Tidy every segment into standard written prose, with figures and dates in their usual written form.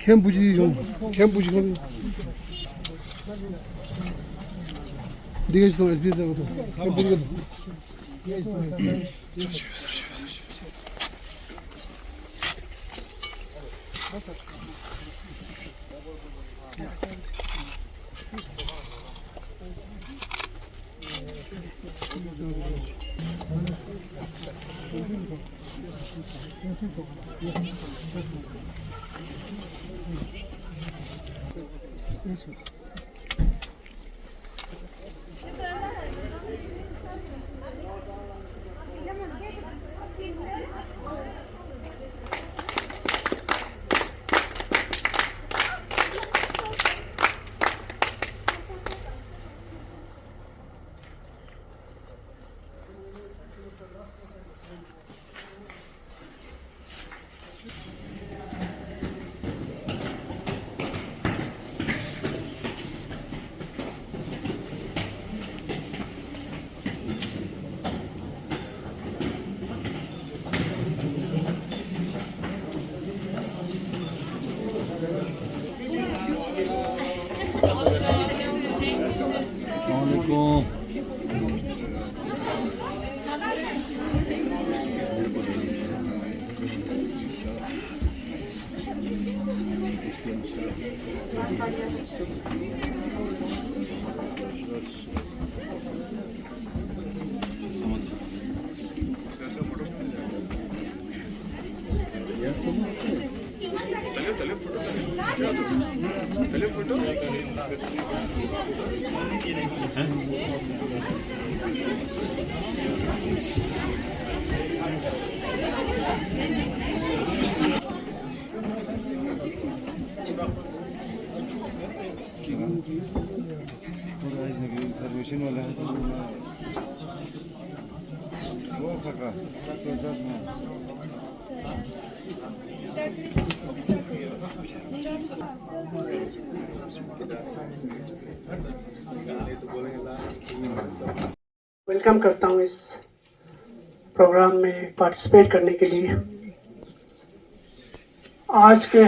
캠부지 좀 캠부지 좀 네가 좀 SBS 것도 캠부지 welcome करता हूँ इस प्रोग्राम में पार्टिसिपेट करने के लिए। आज के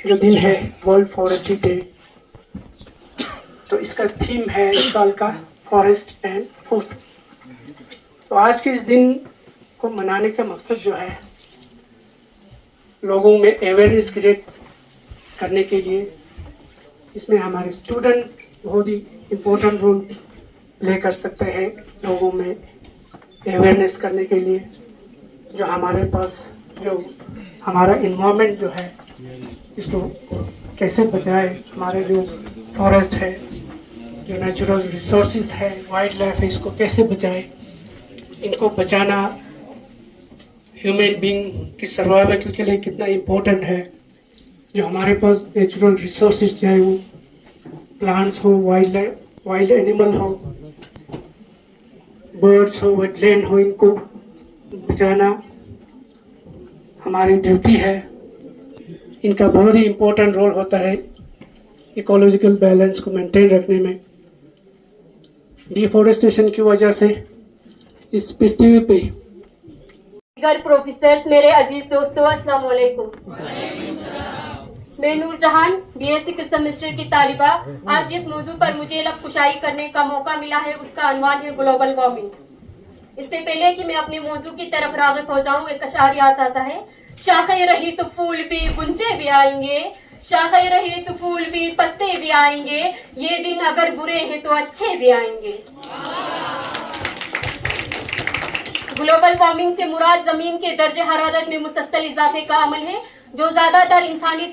जो दिन है वर्ल्ड फॉरेस्ट डे, तो इसका थीम है इस साल का फॉरेस्ट एंड फूड। तो आज के इस दिन को मनाने का मकसद जो है लोगों में अवेयरनेस क्रिएट करने के लिए, इसमें हमारे स्टूडेंट बहुत ही इम्पोर्टेंट रोल प्ले कर सकते हैं लोगों में अवेयरनेस करने के लिए। जो हमारे पास जो हमारा इन्वायरमेंट जो है इसको कैसे बचाए, हमारे जो फॉरेस्ट है, जो नेचुरल रिसोर्सेज है, वाइल्ड लाइफ है, इसको कैसे बचाए। इनको बचाना ह्यूमन बीइंग की सर्वाइवल के लिए कितना इम्पोर्टेंट है। जो हमारे पास नेचुरल रिसोर्सेज चाहे वो प्लांट्स हो, वाइल्ड एनिमल हो, बर्ड्स हो, वेटलैंड हो, इनको बचाना हमारी ड्यूटी है। इनका बहुत ही इम्पोर्टेंट रोल होता है इकोलॉजिकल बैलेंस को मेंटेन रखने में। डिफॉरेस्टेशन की वजह से इस पृथ्वी पे प्रोफेसर्स, मेरे अजीज दोस्तों, अस्सलाम वालेकुम। मैं नूरजहान BSc के सेमेस्टर की तालिबा। आज जिस मौजू पर मुझे लब कुशाई करने का मौका मिला है उसका अनवान है ग्लोबल वार्मिंग। इससे पहले कि मैं अपने मौजू की तरफ राग़िब हो जाऊं, एक अशार याद आता है। शाखें रही तो फूल भी बुंचे भी आएंगे, शाखें रही तो फूल भी पत्ते भी आएंगे, ये दिन अगर बुरे हैं तो अच्छे भी आएंगे। ग्लोबल वार्मिंग से मुराद जमीन के दर्जे हरारत में मुसलसल इजाफे का अमल है, जो ज्यादातर इंसानी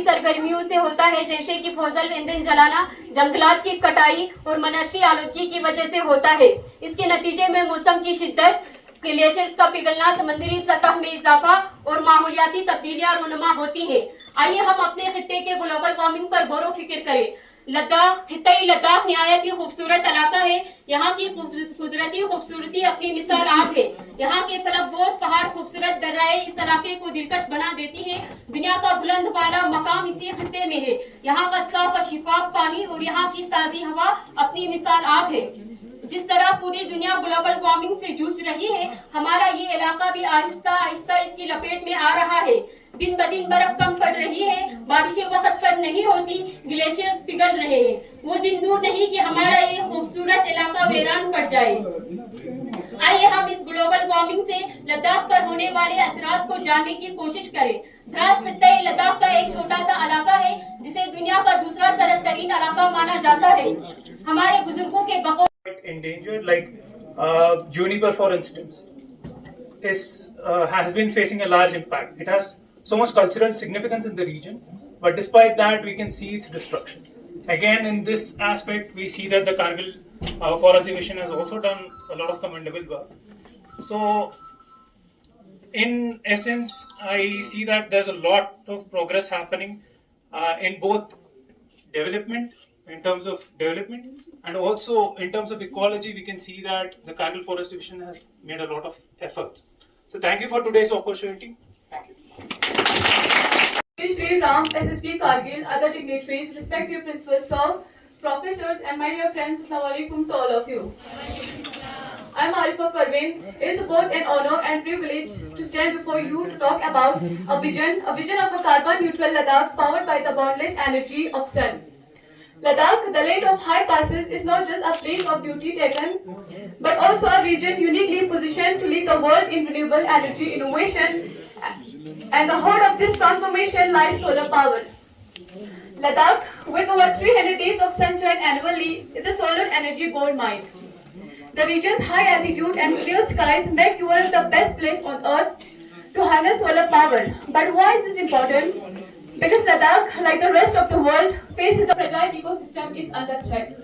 सरगर्मियों से होता है, जैसे कि फौजल ईंधन जलाना, जंगलात की कटाई और मनस्वी आलूदगी की वजह से होता है। इसके नतीजे में मौसम की शिद्दत, ग्लेशियर्स का पिघलना, समंदरी सतह में इजाफा और माहौलियाती तब्दीलियां रूनुमा होती हैं। आइए हम अपने खित्ते के ग्लोबल वार्मिंग पर गौर फिक्र करें। लद्दाख निहायत ही खूबसूरत इलाका है। यहाँ की कुदरती खूबसूरती अपनी मिसाल आप है। यहाँ के फलकबोज पहाड़, खूबसूरत दर्राएं इस इलाके को दिलकश बना देती है। दुनिया का बुलंद वाला मकाम इसी खित्ते में है। यहाँ का साफ और शिफाफ पानी और यहाँ की ताजी हवा अपनी मिसाल आप है। जिस तरह पूरी दुनिया ग्लोबल वार्मिंग से जूझ रही है, हमारा ये इलाका भी आहिस्ता आहिस्ता इसकी लपेट में आ रहा है। दिन ब दिन बर्फ कम पड़ रही है, बारिशें वक्त पर नहीं होती, ग्लेशियर्स पिघल रहे हैं। वो दिन दूर नहीं कि हमारा ये खूबसूरत इलाका वीरान पड़ जाए। आइए हम इस ग्लोबल वार्मिंग से लद्दाख पर होने वाले असरात को जानने की कोशिश करें। द्रास खित्ता लद्दाख का एक छोटा सा इलाका है, जिसे दुनिया का दूसरा सरहद तरीन इलाका माना जाता है। हमारे बुजुर्गों के बको endangered, like juniper, for instance, has been facing a large impact. It has so much cultural significance in the region, but despite that, we can see its destruction. Again, in this aspect, we see that the Kargil Forest Division has also done a lot of commendable work. So, in essence, I see that there's a lot of progress happening in both development, in terms of development, and also in terms of ecology. We can see that the Kargil Forest Division has made a lot of efforts. So thank you for today's opportunity. Thank you. Shri Ram, SSP Kargil, other dignitaries, respected principals, sir, professors, and my dear friends, Assalamu alaikum to all of you. I'm Arifa Parveen. It is both an honor and privilege to stand before you to talk about a vision of a carbon neutral Ladakh powered by the boundless energy of sun. Ladakh, the land of high passes, is not just a place of duty taken, but also a region uniquely positioned to lead the world in renewable energy innovation, and the heart of this transformation lies solar power. Ladakh, with over 300 days of sunshine annually, is a solar energy gold mine. The region's high altitude and clear skies make it one of the best places on earth to harness solar power. But why is this important? Because Ladakh, like the rest of the world, faces the fragile ecosystem is under threat.